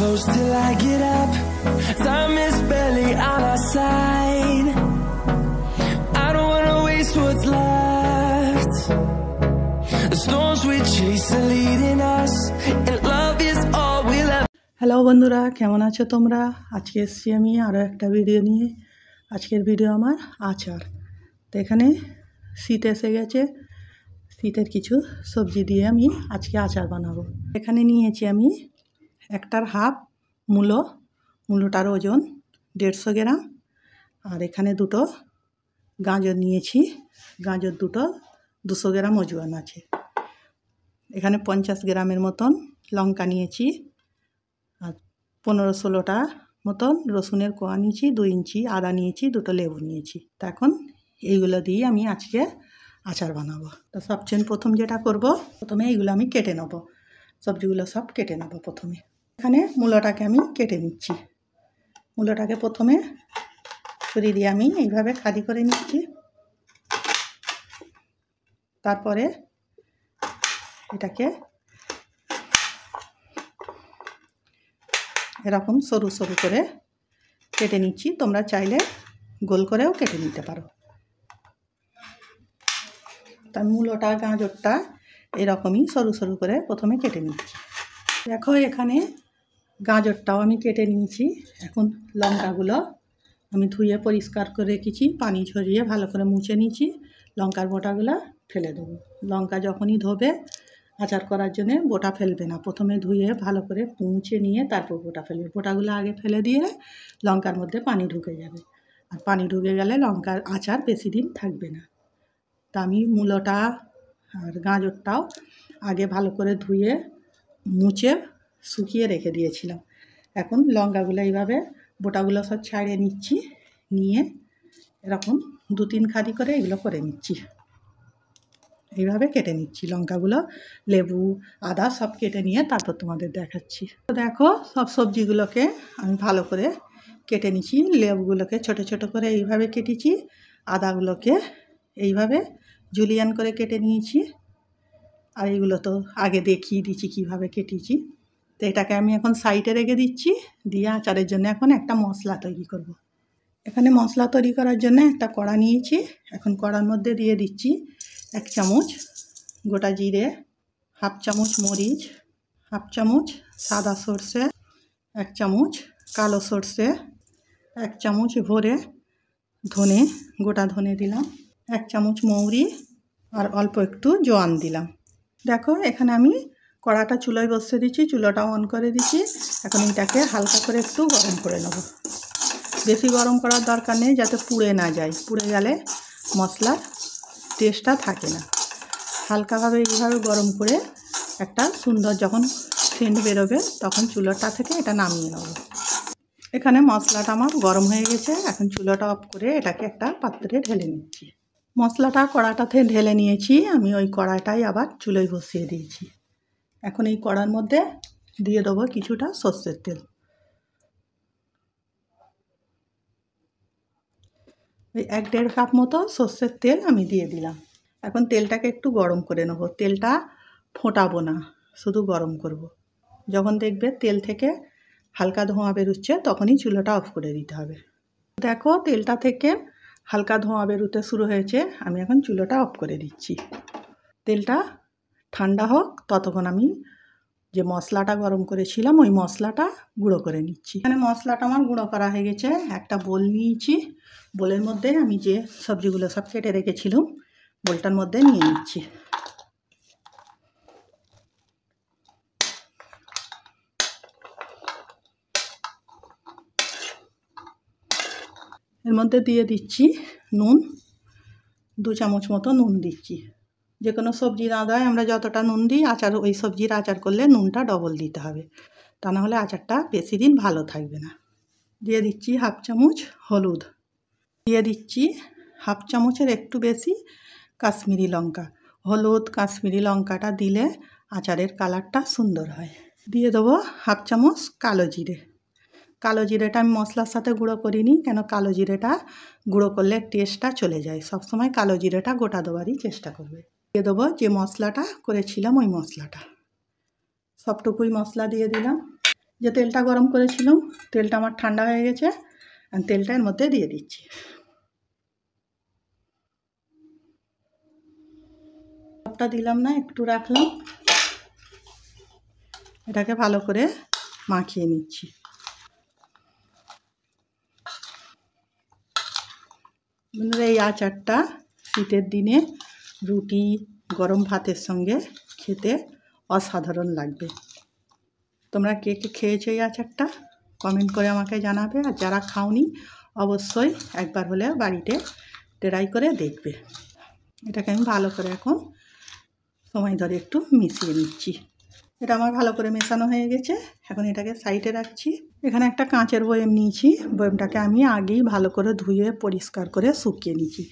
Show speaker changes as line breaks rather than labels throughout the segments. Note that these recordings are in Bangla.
close till I get up. Time is barely on our side. I don't wanna waste what's left. The storms we chase are leading us, and love is all we'll ever.
Hello বন্ধুরা, কেমন আছো তোমরা? আজকে এসেছি আমি আরও একটা ভিডিও নিয়ে। আজকের ভিডিও আমার আচার। তো এখানে শীত এসে গেছে, শীতের কিছু সবজি দিয়ে আমি আজকে আচার বানাবো। এখানে নিয়েছি আমি একটার হাফ মূলোটার ওজন 150 গ্রাম। আর এখানে দুটো গাজর নিয়েছি, গাজর দুটো 200 গ্রাম ওজন আছে। এখানে 50 গ্রামের মতন লঙ্কা নিয়েছি, আর 15-16টা মতন রসুনের কোয়া নিয়েছি, 2 ইঞ্চি আদা নিয়েছি, দুটো লেবু নিয়েছি। তা এখন এইগুলো দিয়ে আমি আজকে আচার বানাবো। তো সবচেয়ে প্রথম যেটা করব, প্রথমে এইগুলো আমি কেটে নেব, সবজিগুলো সব কেটে নেব। প্রথমে এখানে মূলোটাকে আমি কেটে নিচ্ছি। মূলোটাকে প্রথমে ছুরি দিয়ে আমি এইভাবে খালি করে নিচ্ছি। তারপরে এটাকে এরকম সরু সরু করে কেটে নিচ্ছি। তোমরা চাইলে গোল করেও কেটে নিতে পারো। তার মূলোটা গাজরটা এরকমই সরু সরু করে প্রথমে কেটে নিচ্ছি। দেখো এখানে গাজরটাও আমি কেটে নিয়েছি। এখন লঙ্কাগুলো আমি ধুয়ে পরিষ্কার করে রেখেছি, পানি ঝরিয়ে ভালো করে মুছে নিয়েছি। লঙ্কার বোটাগুলো ফেলে দেবো। লঙ্কা যখনই ধোবে আচার করার জন্য বোটা ফেলবে না, প্রথমে ধুয়ে ভালো করে মুছে নিয়ে তারপর বোটা ফেলবে। বোটাগুলো আগে ফেলে দিয়ে লঙ্কার মধ্যে পানি ঢুকে যাবে, আর পানি ঢুকে গেলে লঙ্কার আচার বেশি দিন থাকবে না। তা আমি মূলোটা আর গাজরটাও আগে ভালো করে ধুয়ে মুছে শুকিয়ে রেখে দিয়েছিলাম। এখন লঙ্কাগুলো এইভাবে বোটাগুলো সব ছাড়িয়ে নিচ্ছি, নিয়ে এরকম 2-3 খাদি করে এগুলো করে নিচ্ছি। এইভাবে কেটে নিচ্ছি লঙ্কাগুলো, লেবু আদা সব কেটে নিয়ে তারপর তোমাদের দেখাচ্ছি। তো দেখো সব সবজিগুলোকে আমি ভালো করে কেটে নিচ্ছি। লেবুগুলোকে ছোট ছোট করে এইভাবে কেটেছি, আদাগুলোকে এইভাবে জুলিয়ান করে কেটে নিয়েছি। আর এইগুলো তো আগে দেখিয়ে দিচ্ছি কীভাবে কেটেছি। তো এটাকে আমি এখন সাইডে রেখে দিচ্ছি, দিয়ে আচারের জন্য এখন একটা মশলা তৈরি করব। এখানে মশলা তৈরি করার জন্য একটা কড়া নিয়েছি। এখন কড়ার মধ্যে দিয়ে দিচ্ছি 1 চামচ গোটা জিরে, 1/2 চামচ মরিচ, 1/2 চামচ সাদা সর্ষে, 1 চামচ কালো সর্ষে, 1 চামচ ভরে ধনে, গোটা ধনে দিলাম, 1 চামচ মৌরি, আর অল্প একটু জোয়ান দিলাম। দেখো এখানে আমি কড়াটা চুলোয় বসিয়ে দিচ্ছি, চুলোটা অন করে দিচ্ছি। এখন এটাকে হালকা করে একটু গরম করে নেব। বেশি গরম করার দরকার নেই, যাতে পুড়ে না যায়, পুড়ে গেলে মশলার টেস্টটা থাকে না। হালকাভাবে এইভাবে গরম করে একটা সুন্দর যখন সেন্ট বেরোবে তখন চুলোটা থেকে এটা নামিয়ে নেব। এখানে মশলাটা আমার গরম হয়ে গেছে। এখন চুলোটা অফ করে এটাকে একটা পাত্রে ঢেলে নিচ্ছি। মশলাটা কড়াটাতে ঢেলে নিয়েছি, আমি ওই কড়াটাই আবার চুলোয় বসিয়ে দিয়েছি। এখন এই কড়ার মধ্যে দিয়ে দেবো কিছুটা সর্ষের তেল। ওই 1-1.5 কাপ মতো সর্ষের তেল আমি দিয়ে দিলাম। এখন তেলটাকে একটু গরম করে নেব। তেলটা ফোটাবো না, শুধু গরম করব। যখন দেখবে তেল থেকে হালকা ধোঁয়া বেরোচ্ছে তখনই চুলোটা অফ করে দিতে হবে। দেখো তেলটা থেকে হালকা ধোঁয়া বেরোতে শুরু হয়েছে, আমি এখন চুলোটা অফ করে দিচ্ছি। তেলটা ঠান্ডা হোক, ততক্ষণ আমি যে মশলাটা গরম করেছিলাম ওই মশলাটা গুঁড়ো করে নিচ্ছি। এখানে মশলাটা আমার গুঁড়ো করা হয়ে গেছে। একটা বোল নিয়েছি, বোলের মধ্যে আমি যে সবজিগুলো সব কেটে রেখেছিলাম বোলটার মধ্যে নিয়ে নিচ্ছি। এর মধ্যে দিয়ে দিচ্ছি নুন, 2 চামচ মতো নুন দিচ্ছি। যে কোনো সবজির আদায় আমরা যতটা নুন দিই, আচার ওই সবজির আচার করলে নুনটা ডবল দিতে হবে, তা নাহলে আচারটা বেশি দিন ভালো থাকবে না। দিয়ে দিচ্ছি 1/2 চামচ হলুদ, দিয়ে দিচ্ছি 1/2 চামচের একটু বেশি কাশ্মীরি লঙ্কা। হলুদ কাশ্মীরি লঙ্কাটা দিলে আচারের কালারটা সুন্দর হয়। দিয়ে দেবো 1/2 চামচ কালো জিরে। কালো জিরেটা আমি মশলার সাথে গুঁড়ো করিনি, কেন কালো জিরেটা গুঁড়ো করলে টেস্টটা চলে যায়। সবসময় কালো জিরেটা গোটা দেওয়ারই চেষ্টা করবে। দিয়ে দেবো যে মশলাটা করেছিলাম ওই মশলাটা, সবটুকুই মশলা দিয়ে দিলাম। যে তেলটা গরম করেছিলাম, তেলটা আমার ঠান্ডা হয়ে গেছে। তেলটা এর মধ্যে দিয়ে দিচ্ছি। সবটা দিলাম না, একটু রাখলাম। এটাকে ভালো করে মাখিয়ে নিচ্ছি। বন্ধুরা, এই আচারটা শীতের দিনে রুটি, গরম ভাতের সঙ্গে খেতে অসাধারণ লাগবে। তোমরা কে কে খেয়েছো এই আচারটা কমেন্ট করে আমাকে জানাবে। আর যারা খাওনি অবশ্যই একবার হলে বাড়িতে ট্রাই করে দেখবে। এটাকে আমি ভালো করে এখন সময় ধরে একটু মিশিয়ে নিচ্ছি। এটা আমার ভালো করে মেশানো হয়ে গেছে। এখন এটাকে সাইডে রাখছি। এখানে একটা কাঁচের বয়াম নিয়েছি। বয়ামটাকে আমি আগেই ভালো করে ধুয়ে পরিষ্কার করে শুকিয়ে নিয়েছি।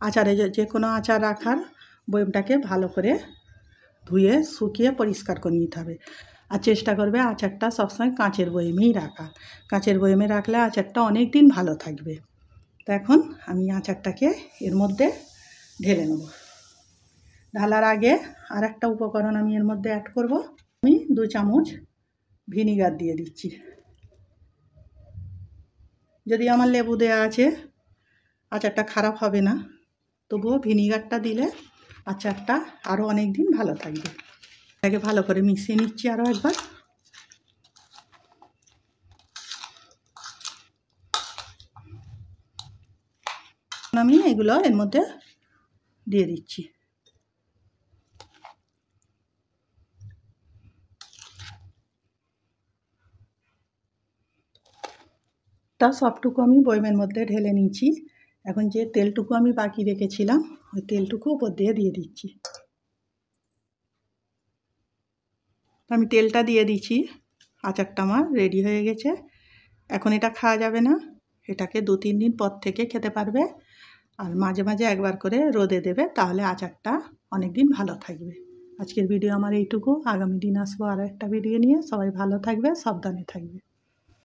আচারে যে কোনো আচার রাখার বয়ামটাকে ভালো করে ধুয়ে শুকিয়ে পরিষ্কার করে নিতে হবে। আর চেষ্টা করবে আচারটা সবসময় কাঁচের বয়ামেই রাখা। কাঁচের বয়ামে রাখলে আচারটা অনেক দিন ভালো থাকবে। তো এখন আমি আচারটাকে এর মধ্যে ঢেলে নেব। ঢালার আগে আর একটা উপকরণ আমি এর মধ্যে অ্যাড করব। আমি 2 চামচ ভিনিগার দিয়ে দিচ্ছি। যদি আমার লেবু দেওয়া আছে আচারটা খারাপ হবে না, তবুও ভিনিগারটা দিলে আচারটা আরও অনেক দিন ভালো থাকবে। এটাকে ভালো করে মিশিয়ে নিচ্ছি আরও একবার। আমি এগুলো এর মধ্যে দিয়ে দিচ্ছি। তা সবটুকু আমি বয়ামের মধ্যে ঢেলে নিয়েছি। এখন যে তেলটুকু আমি বাকি রেখেছিলাম ওই তেলটুকু উপর দিয়ে দিচ্ছি। আমি তেলটা দিয়ে দিচ্ছি। আচারটা আমার রেডি হয়ে গেছে। এখন এটা খাওয়া যাবে না, এটাকে 2-3 দিন পর থেকে খেতে পারবে। আর মাঝে মাঝে একবার করে রোদে দেবে, তাহলে আচারটা অনেক দিন ভালো থাকবে। আজকের ভিডিও আমার এইটুকু। আগামী দিন আসবো আরও একটা ভিডিও নিয়ে। সবাই ভালো থাকবে, সাবধানে থাকবে।